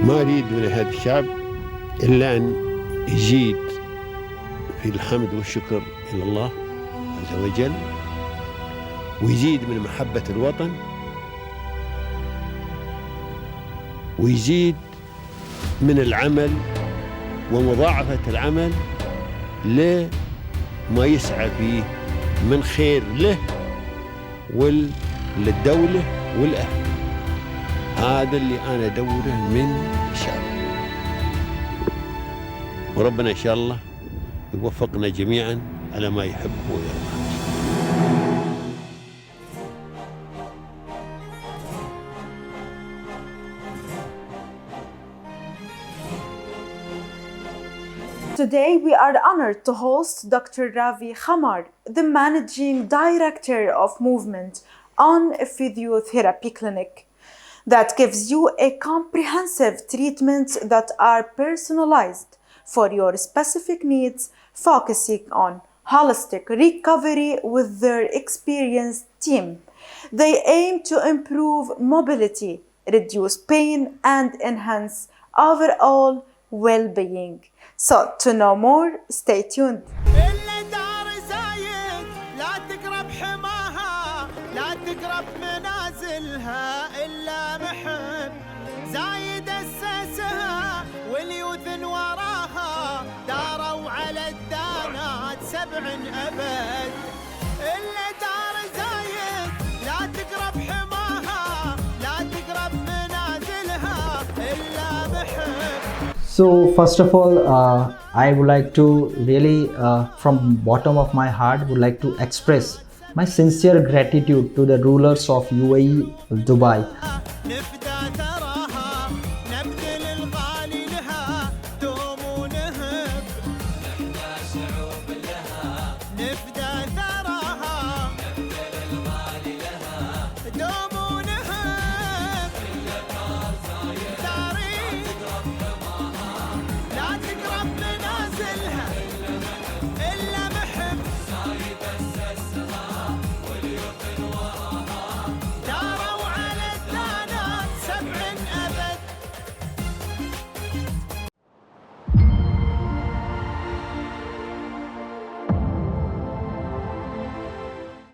ما أريد من هذا الشعب إلا أن يزيد في الحمد والشكر إلى الله عز وجل، ويزيد من محبة الوطن، ويزيد من العمل ومضاعفة العمل لما يسعى فيه من خير له وللدولة والأهل. هذا اللي أنا أدوره من الشعب، وربنا إن شاء الله يوفقنا جميعا على ما يحب ويرضى. Today we are honored to host Dr. Ravi Khamar, the Managing Director of Movement on a Physiotherapy Clinic that gives you a comprehensive treatment that are personalized for your specific needs, focusing on holistic recovery with their experienced team. They aim to improve mobility, reduce pain, and enhance overall well-being. So to know more, stay tuned. زايد أسسها واليوثن وراها داروا على الدانات 7 أبد. إلا دار زايد لا تقرب حماها، لا تقرب منازلها إلا محب. So first of all, I would like to really, from bottom of my heart, would like to express my sincere gratitude to the rulers of UAE, Dubai.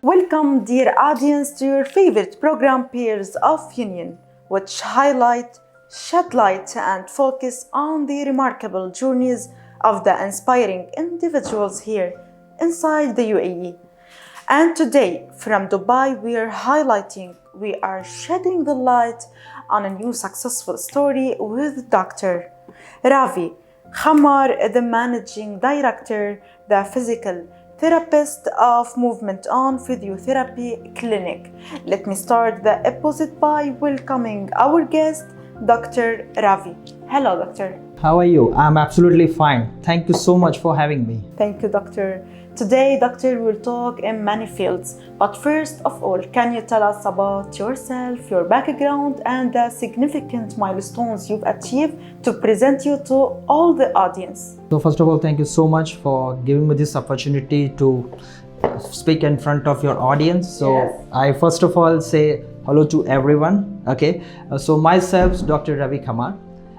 Welcome, dear audience, to your favorite program, Peers of Union, which highlight, shed light, and focus on the remarkable journeys of the inspiring individuals here inside the UAE. And today, from Dubai, we are shedding the light on a new successful story with Dr. Ravi Khamar, the Managing Director, the Physical Therapist of Movement on Physiotherapy Clinic. Let me start the episode by welcoming our guest, Dr. Ravi. Hello, Doctor. How are you? I'm absolutely fine. Thank you so much for having me. Thank you, Doctor. Today, Doctor, will talk in many fields. But first of all, can you tell us about yourself, your background, and the significant milestones you've achieved to present you to all the audience? So first of all, thank you so much for giving me this opportunity to speak in front of your audience. So yes. I first of all say hello to everyone. Okay. So myself, Dr. Ravi Khamar.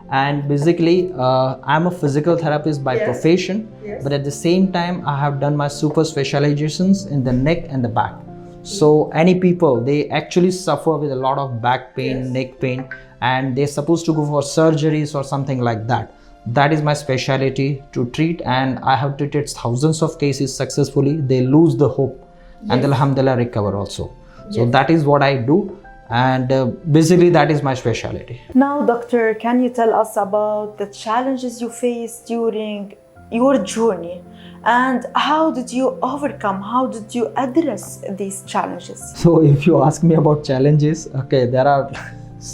And basically, I'm a physical therapist by profession, but at the same time, I have done my super specializations in the neck and the back. So any people, they actually suffer with a lot of back pain, neck pain, and they're supposed to go for surgeries or something like that. That is my specialty to treat, and I have treated thousands of cases successfully. They lose the hope and alhamdulillah recover also. So that is what I do. And basically that is my specialty. Now, Doctor, can you tell us about the challenges you faced during your journey and how did you overcome, how did you address these challenges? So if you ask me about challenges, okay, there are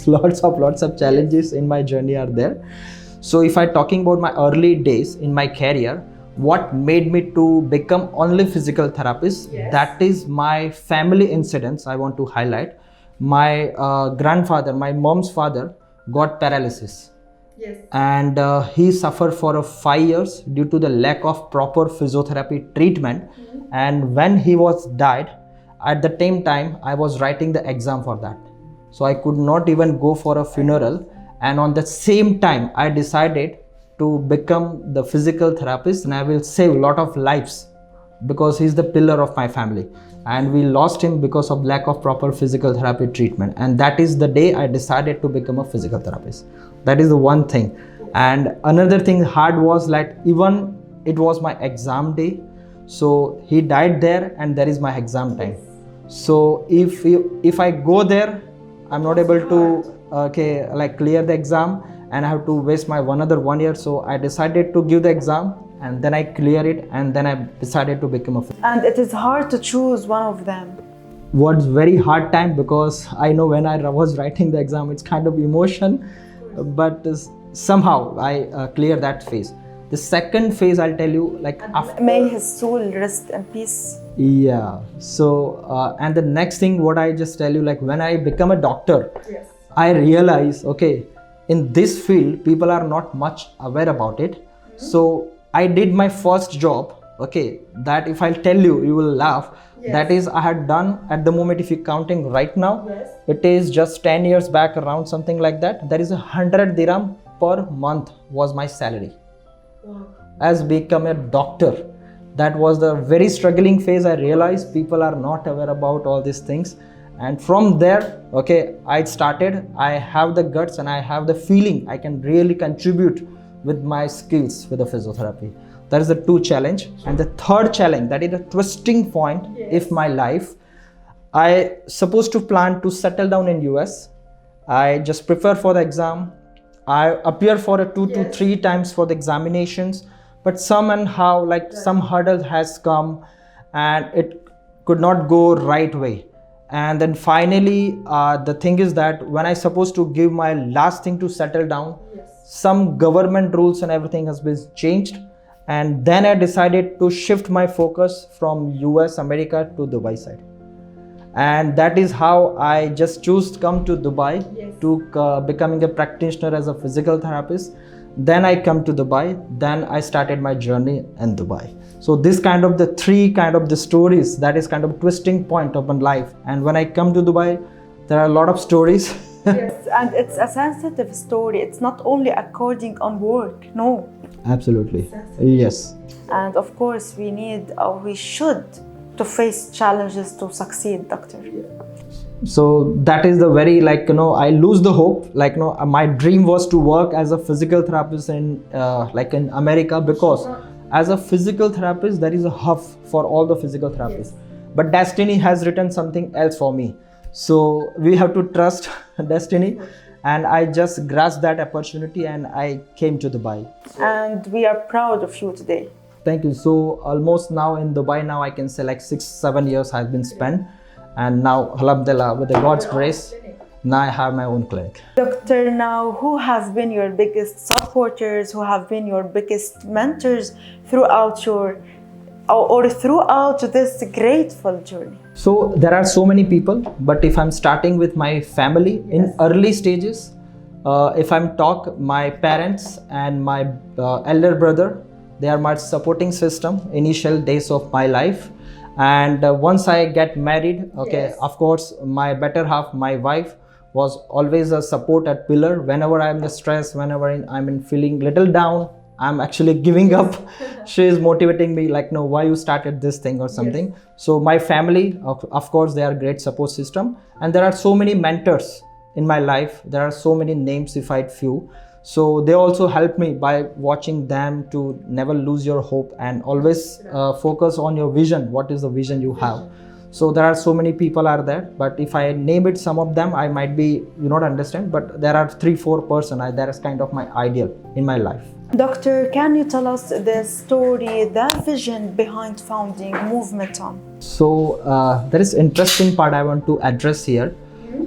lots of challenges in my journey are there. So if I talking about my early days in my career, what made me to become only physical therapist, that is my family incidents I want to highlight. My grandfather, my mom's father, got paralysis. And he suffered for 5 years due to the lack of proper physiotherapy treatment. And when he was died, at the same time, I was writing the exam for that. So I could not even go for a funeral. and on the same time I decided to become the physical therapist, and I will save a lot of lives because he's the pillar of my family, and we lost him because of lack of proper physical therapy treatment. And that is the day I decided to become a physical therapist. That is the one thing. And another thing hard was like, even it was my exam day, so he died there and there is my exam time. So if I go there, I'm not able to clear the exam, and I have to waste my another 1 year. So I decided to give the exam, and then I clear it, and then I decided to become a. And it is hard to choose one of them. Was very hard time, because I know when I was writing the exam, it's kind of emotion, but somehow I clear that phase. The second phase, I'll tell you, like after. May his soul rest in peace. Yeah. So and the next thing, what I just tell you, like when I become a doctor, Yes. I realize, okay, in this field, people are not much aware about it. So I did my first job, okay, that if I'll tell you, you will laugh. Yes. That is, I had done at the moment, if you're counting right now, Yes. it is just 10 years back, around something like that. There is 100 dirham per month was my salary. Wow. As become a doctor. That was the very struggling phase. I realized people are not aware about all these things. And from there, okay, I started, I have the guts and I have the feeling I can really contribute with my skills with the physiotherapy. That is the two challenge. And the third challenge, that is a twisting point. Yes. If my life, I supposed to plan to settle down in US. I just prepare for the exam. I appear for a 2 to 3 times for the examinations, but somehow like some hurdle has come and it could not go right way. And then finally, the thing is that when I supposed to give my last thing to settle down, some government rules and everything has been changed. And then I decided to shift my focus from US, America to Dubai side. And that is how I just choose to come to Dubai to becoming a practitioner as a physical therapist. Then I come to Dubai, then I started my journey in Dubai. So this kind of the three kind of the stories, that is kind of twisting point of my life. And when I come to Dubai, there are a lot of stories. Yes, and it's a sensitive story. It's not only according on work, no. Absolutely. Yes. And of course, we need or we should to face challenges to succeed, doctor. So that is the very I lose the hope. My dream was to work as a physical therapist in in America, because as a physical therapist there is a hub for all the physical therapists. But destiny has written something else for me. So we have to trust destiny, and I just grasped that opportunity and I came to Dubai. And we are proud of you today. Thank you. So almost now in Dubai, now I can say 6-7 years has been spent. And now, alhamdulillah, with the God's grace, now I have my own clinic. Doctor, now who have been your biggest supporters, who have been your biggest mentors throughout your or throughout this grateful journey? So there are so many people, but if I'm starting with my family in early stages, if I'm my parents and my elder brother, they are my supporting system initial days of my life. And once I get married, of course, my better half, my wife, was always a support at pillar. Whenever I'm stressed, whenever I'm feeling little down, I'm actually giving up. She is motivating me no, why you started this thing or something. Yes. So my family, of course, they are great support system. And there are so many mentors in my life. There are so many names, if I few. So they also help me by watching them to never lose your hope and always focus on your vision. What is the vision you have? So there are so many people are there, but if I name it, some of them I might be you not understand, but there are 3-4 person. That is kind of my ideal in my life. Doctor, can you tell us the story, the vision behind founding Movement On? So there is interesting part I want to address here.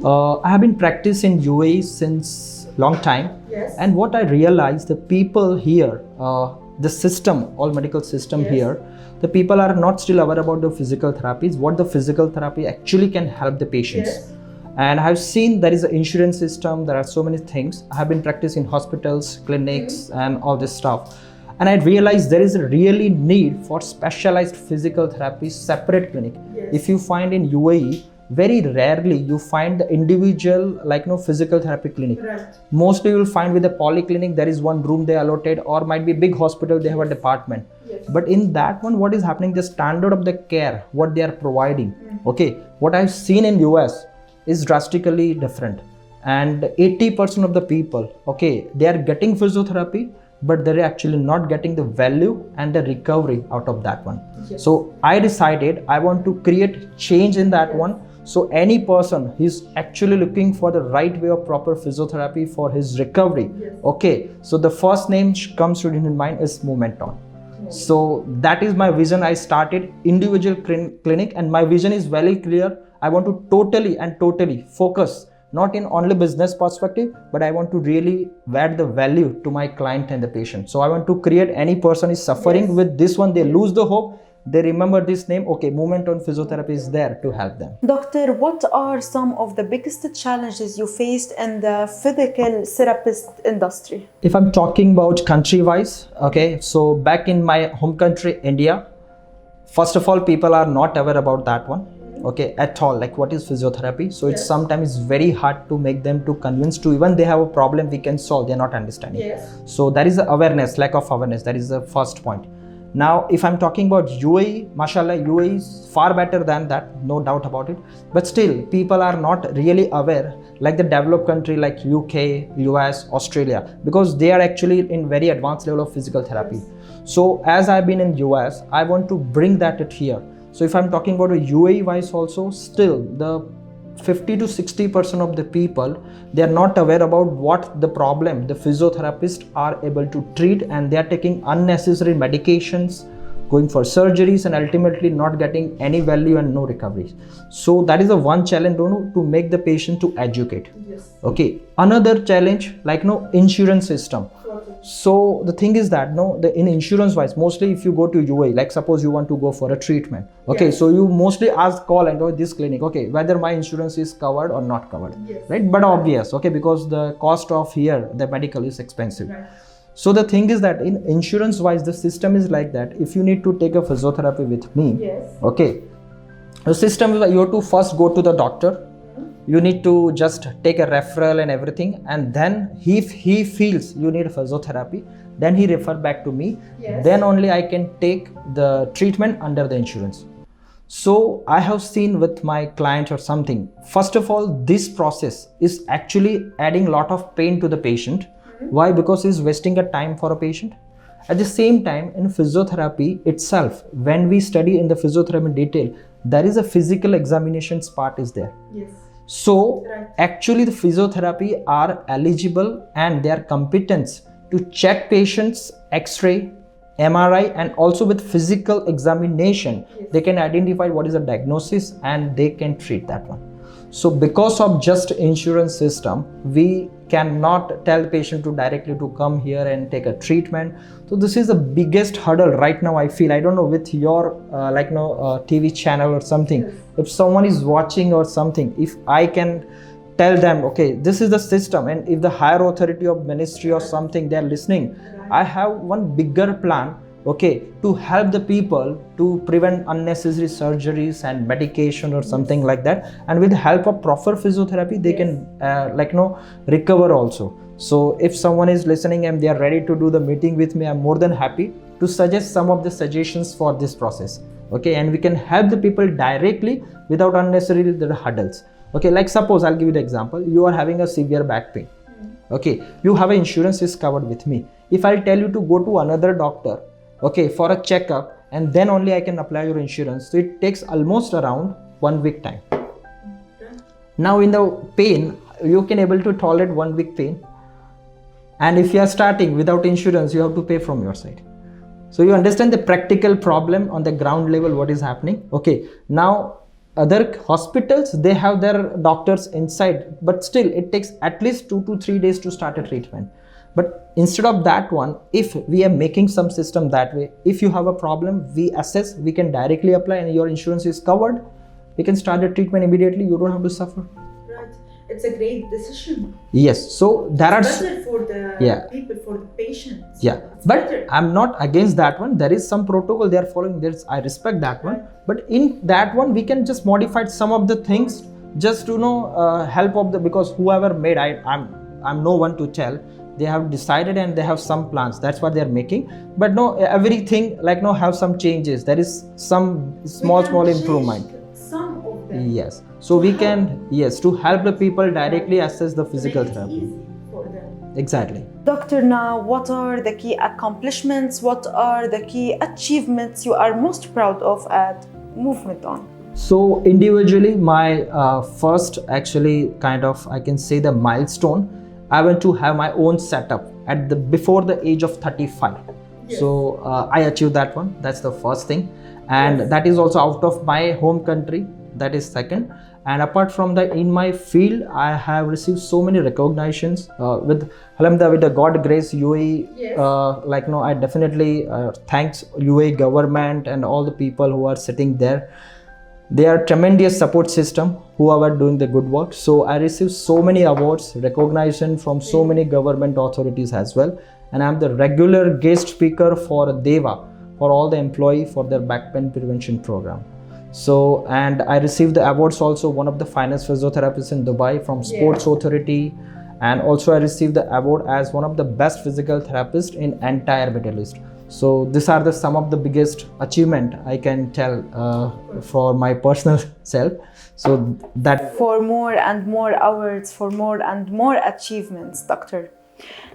I have been practicing UAE since long time. Yes. And what I realized, the people here, the system, all medical system here, the people are not still aware about the physical therapies, what the physical therapy actually can help the patients. Yes. And I have seen there is an insurance system, there are so many things. I have been practicing hospitals, clinics, and all this stuff. And I realized there is a really need for specialized physical therapy, separate clinic. Yes. If you find in UAE, very rarely you find the individual physical therapy clinic. Right. Mostly you will find with the polyclinic there is one room they allotted, or might be big hospital they have a department. Yes. But in that one, what is happening, the standard of the care what they are providing, okay, what I've seen in US is drastically different. And 80% of the people, okay, they are getting physiotherapy, but they're actually not getting the value and the recovery out of that one. Yes. So I decided I want to create change in that one. So any person who's actually looking for the right way of proper physiotherapy for his recovery, okay, so the first name comes to his mind is Movement On. So that is my vision. I started individual clinic, and my vision is very clear. I want to totally focus not in only business perspective, but I want to really add the value to my client and the patient. So I want to create, any person is suffering with this one, they lose the hope, they remember this name, okay, Movement On Physiotherapy is there to help them. Doctor, what are some of the biggest challenges you faced in the physical therapist industry? If I'm talking about country-wise, okay, so back in my home country, India, first of all, people are not aware about that one, okay, at all, like what is physiotherapy. So it's sometimes very hard to make them to convince to, even they have a problem we can solve, they're not understanding. Yes. So that is the awareness, lack of awareness, that is the first point. Now, if I'm talking about UAE, mashallah, UAE is far better than that, no doubt about it. But still, people are not really aware, like the developed country like UK, US, Australia, because they are actually in very advanced level of physical therapy. So as I've been in US, I want to bring that here. So if I'm talking about a UAE wise also, still the 50 to 60% of the people, they are not aware about what the problem the physiotherapists are able to treat, and they are taking unnecessary medications, going for surgeries, and ultimately not getting any value and no recovery. So that is the one challenge, to make the patient to educate. Yes. Okay, another challenge, like insurance system. So the thing is that in insurance wise, mostly if you go to UAE, like suppose you want to go for a treatment, okay, so you mostly call and this clinic, okay, whether my insurance is covered or not covered, right? But obvious, okay, because the cost of here the medical is expensive. Right. So the thing is that in insurance wise, the system is like that. If you need to take a physiotherapy with me, okay, the system is like you have to first go to the doctor. You need to just take a referral and everything, and then if he feels you need physiotherapy, then he refer back to me. Then only I can take the treatment under the insurance. So I have seen with my client or something, first of all, this process is actually adding a lot of pain to the patient. Why? Because he's wasting a time for a patient. At the same time, in physiotherapy itself, when we study in the physiotherapy in detail, there is a physical examinations part is there. Yes. So actually the physiotherapy are eligible and they are competent to check patients X-ray, MRI, and also with physical examination, they can identify what is the diagnosis and they can treat that one. So because of just insurance system, we cannot tell patient to directly to come here and take a treatment. So this is the biggest hurdle right now, I feel. I don't know with your TV channel or something, if someone is watching or something, if I can tell them, okay, this is the system, and if the higher authority of ministry or something they're listening, I have one bigger plan, okay, to help the people to prevent unnecessary surgeries and medication or something like that, and with the help of proper physiotherapy they can recover also. So if someone is listening and they are ready to do the meeting with me, I'm more than happy to suggest some of the suggestions for this process, okay, and we can help the people directly without unnecessarily the hurdles. Okay, like suppose I'll give you the example, you are having a severe back pain, okay, you have an insurance is covered with me. If I'll tell you to go to another doctor, okay, for a checkup, and then only I can apply your insurance, so it takes almost around 1 week time. Now in the pain, you can able to tolerate 1 week pain, and if you are starting without insurance, you have to pay from your side. So you understand the practical problem on the ground level what is happening. Okay, now other hospitals, they have their doctors inside, but still it takes at least 2 to 3 days to start a treatment. But instead of that one, if we are making some system that way, if you have a problem, we assess, we can directly apply, and your insurance is covered, we can start the treatment immediately, you don't have to suffer. Right. it's a great decision. Yes, so there are Better for the Yeah. people, for the patients. yeah, It's but better. I'm not against that one. There is some protocol they are following. I respect that one, but in that one we can just modify some of the things just to help of the, because whoever made, I'm no one to tell. They have decided and they have some plans, that's what they are making, but no, everything like have some changes. There is some small change improvement. Some of them. Yes, so we can, yes, to help the people directly access the physical Make it therapy. easy for them. Exactly. Doctor, now what are the key accomplishments? What are the key achievements you are most proud of at Movement On? So individually, my first actually kind of, I can say, the milestone, I want to have my own setup at the before the age of 35. Yes. So I achieved that one. That's the first thing, and that is also out of my home country. That is second. And apart from that, in my field, I have received so many recognitions with Alhamdulillah, with the God grace, UAE. Yes. I definitely thanks UAE government and all the people who are sitting there. They are tremendous support system who are doing the good work. So I received so many awards, recognition from so many government authorities as well. And I'm the regular guest speaker for DEVA, for all the employee for their back pain prevention program. So, and I received the awards also, one of the finest physiotherapists in Dubai from Sports Authority. And also I received the award as one of the best physical therapists in entire Middle East. So these are some of the biggest achievement I can tell for my personal self. So that For more and more awards, for more and more achievements, Doctor.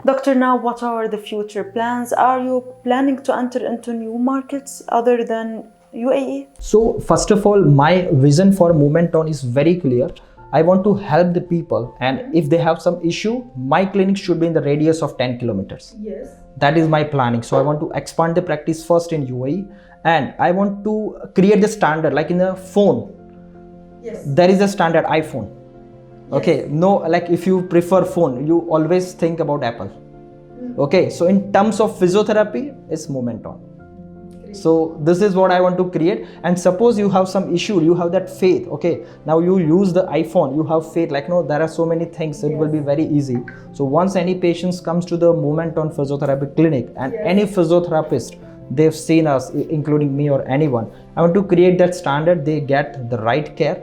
Doctor, now what are the future plans? Are you planning to enter into new markets other than UAE? So first of all, my vision for Movement On is very clear. I want to help the people, and if they have some issue, my clinic should be in the radius of 10 kilometers. Yes. That is my planning. So I want to expand the practice first in UAE, and I want to create the standard, like in a phone. Yes. There is a standard iPhone. Okay, no, like if you prefer phone, you always think about Apple. Okay, so in terms of physiotherapy, it's Movement On. So this is what I want to create. And suppose you have some issue, you have that faith. Okay, now you use the iPhone, you have faith, like no, there are so many things, it will be very easy. So once any patient comes to the Movement On physiotherapy clinic, and any physiotherapist, they've seen us, including me or anyone, I want to create that standard. They get the right care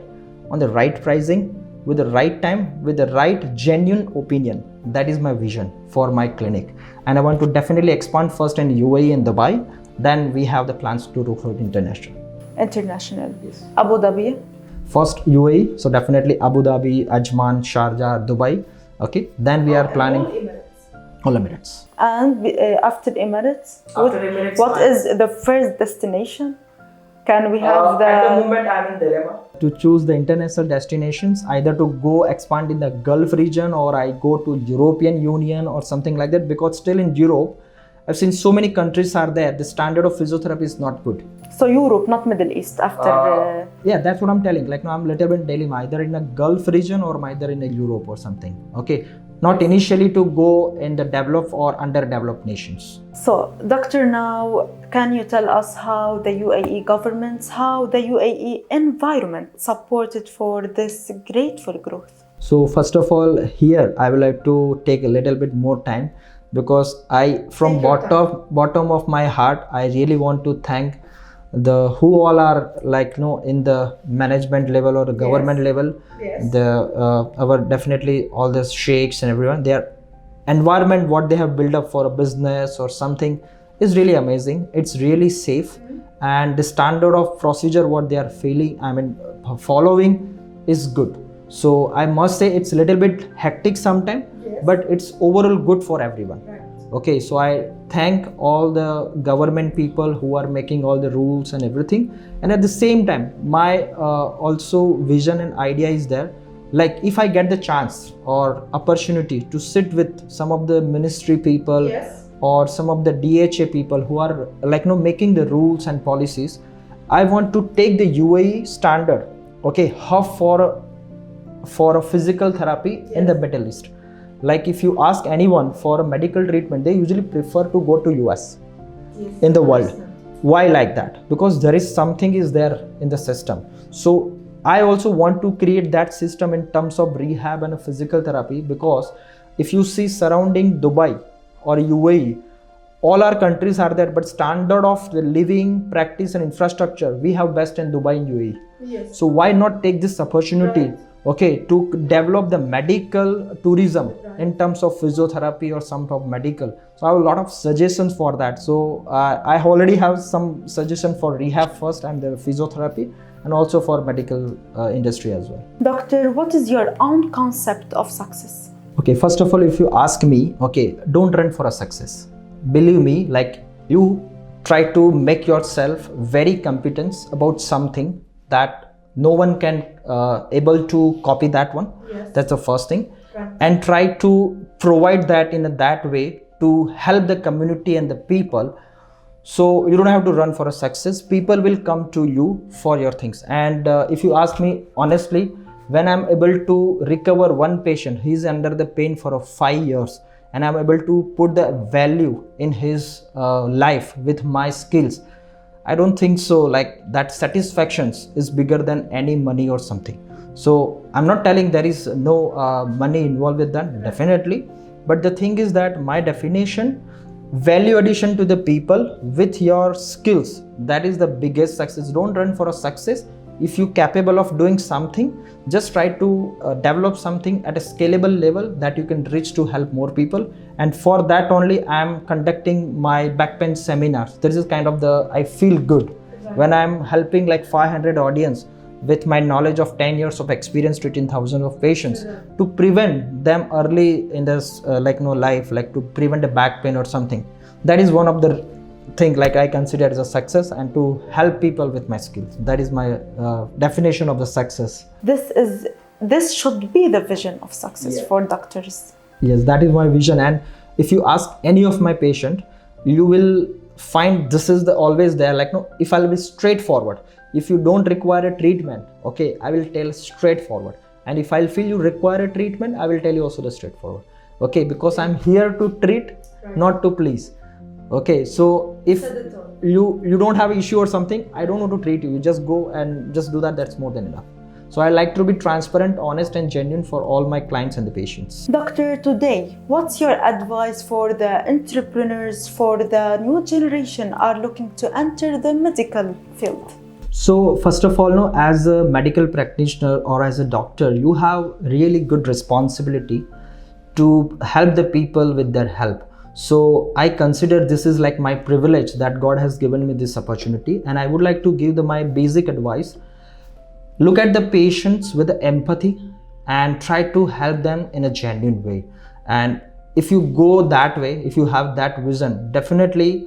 on the right pricing, with the right time, with the right genuine opinion. That is my vision for my clinic. And I want to definitely expand first in UAE and Dubai. Then we have the plans to do for international. International. Yes. Abu Dhabi. First UAE, so definitely Abu Dhabi, Ajman, Sharjah, Dubai. Okay, then we are planning all Emirates. And after Emirates, Emirates, what is the first destination? Can we have At the moment, I'm in dilemma to choose the international destinations, either to go expand in the Gulf region, or I go to European Union or something like that, because still in Europe, I've seen so many countries are there. The standard of physiotherapy is not good. So Europe, not Middle East. After Yeah, that's what I'm telling. Like now I'm a little bit dilemma, either in a Gulf region or either in a Europe or something. Okay, not initially to go in the developed or underdeveloped nations. So, Doctor, now can you tell us how the UAE governments, how the UAE environment supported for this grateful growth? So first of all, here I would like to take a little bit more time, because I, from bottom of my heart, I really want to thank the who all are like in the management level or the government level. The our definitely all the sheikhs and everyone, their environment, what they have built up for a business or something, is really amazing. It's really safe, and the standard of procedure what they are following is good. So I must say it's a little bit hectic sometimes, but it's overall good for everyone. Okay, so I thank all the government people who are making all the rules and everything. And at the same time, my also vision and idea is there. Like if I get the chance or opportunity to sit with some of the ministry people or some of the DHA people who are making the rules and policies, I want to take the UAE standard, okay, hub for a physical therapy in the Middle East. Like if you ask anyone for a medical treatment, they usually prefer to go to US in the world. Why like that? Because there is something is there in the system. So I also want to create that system in terms of rehab and physical therapy, because if you see surrounding Dubai or UAE, all our countries are there, but standard of the living, practice and infrastructure, we have best in Dubai and UAE. Yes. So why not take this opportunity, okay, to develop the medical tourism in terms of physiotherapy or some type of medical. So I have a lot of suggestions for that. So I already have some suggestion for rehab first and the physiotherapy, and also for medical industry as well. Doctor, what is your own concept of success? Okay, first of all, if you ask me, okay, don't run for a success. Believe me, like, you try to make yourself very competent about something that no one can able to copy that one. Yes. That's the first thing. Right. And try to provide that in that way to help the community and the people. So you don't have to run for a success. People will come to you for your things. And if you ask me honestly, when I'm able to recover one patient, he's under the pain for 5 years, and I'm able to put the value in his life with my skills, I don't think so like that satisfaction is bigger than any money or something. So I'm not telling there is no money involved with that, definitely. But the thing is that my definition, value addition to the people with your skills, that is the biggest success. Don't run for a success. If you're capable of doing something, just try to develop something at a scalable level that you can reach to help more people. And for that only, I'm conducting my back pain seminars. This is kind of I feel good when I'm helping like 500 audience with my knowledge of 10 years of experience treating thousands of patients to prevent them early in this life, like to prevent a back pain or something. That is one of the thing like I consider as a success, and to help people with my skills. That is my definition of the success. This should be the vision of success for doctors. Yes, that is my vision. And if you ask any of my patient, you will find this is always there. Like, no, if I'll be straightforward, if you don't require a treatment, okay, I will tell straightforward. And if I'll feel you require a treatment, I will tell you also the straightforward. Okay, because I'm here to treat, not to please. Okay, so if you don't have an issue or something, I don't want to treat you. You just go and just do that. That's more than enough. So I like to be transparent, honest and genuine for all my clients and the patients. Doctor, today, what's your advice for the entrepreneurs, for the new generation are looking to enter the medical field? So first of all, no, as a medical practitioner or as a doctor, you have really good responsibility to help the people with their help. So I consider this is like my privilege that God has given me this opportunity, and I would like to give my basic advice. Look at the patients with empathy and try to help them in a genuine way. And if you go that way, if you have that vision, definitely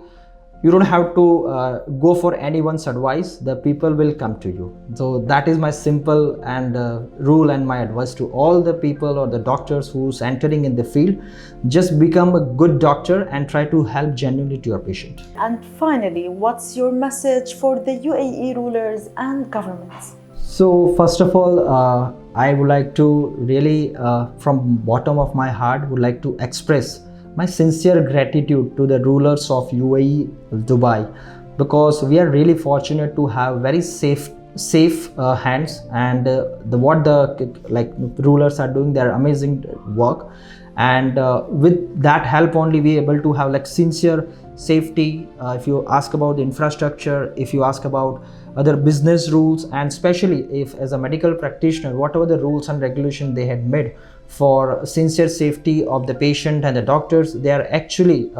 you don't have to go for anyone's advice. The people will come to you. So that is my simple and rule and my advice to all the people or the doctors who's entering in the field. Just become a good doctor and try to help genuinely to your patient. And finally, what's your message for the UAE rulers and governments? So first of all, I would like to really, from bottom of my heart, would like to express my sincere gratitude to the rulers of UAE, Dubai, because we are really fortunate to have very safe hands, and what the rulers are doing their amazing work, and with that help only we able to have like sincere safety. If you ask about the infrastructure, if you ask about other business rules, and especially if as a medical practitioner, whatever the rules and regulation they had made for sincere safety of the patient and the doctors, they are actually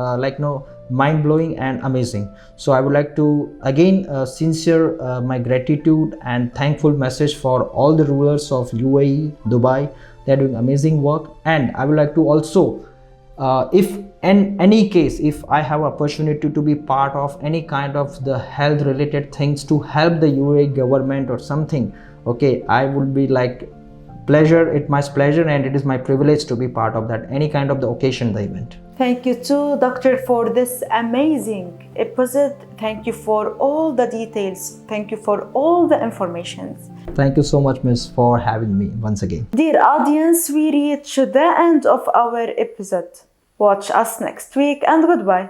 mind-blowing and amazing. So I would like to again sincere my gratitude and thankful message for all the rulers of UAE, Dubai. They are doing amazing work. And I would like to also if in any case, if I have opportunity to be part of any kind of the health related things to help the UAE government or something, okay, I would be like it's my pleasure and it is my privilege to be part of that, any kind of the occasion, the event. Thank you too, Doctor, for this amazing episode. Thank you for all the details. Thank you for all the information. Thank you so much, Miss, for having me once again. Dear audience, we reach the end of our episode. Watch us next week and goodbye.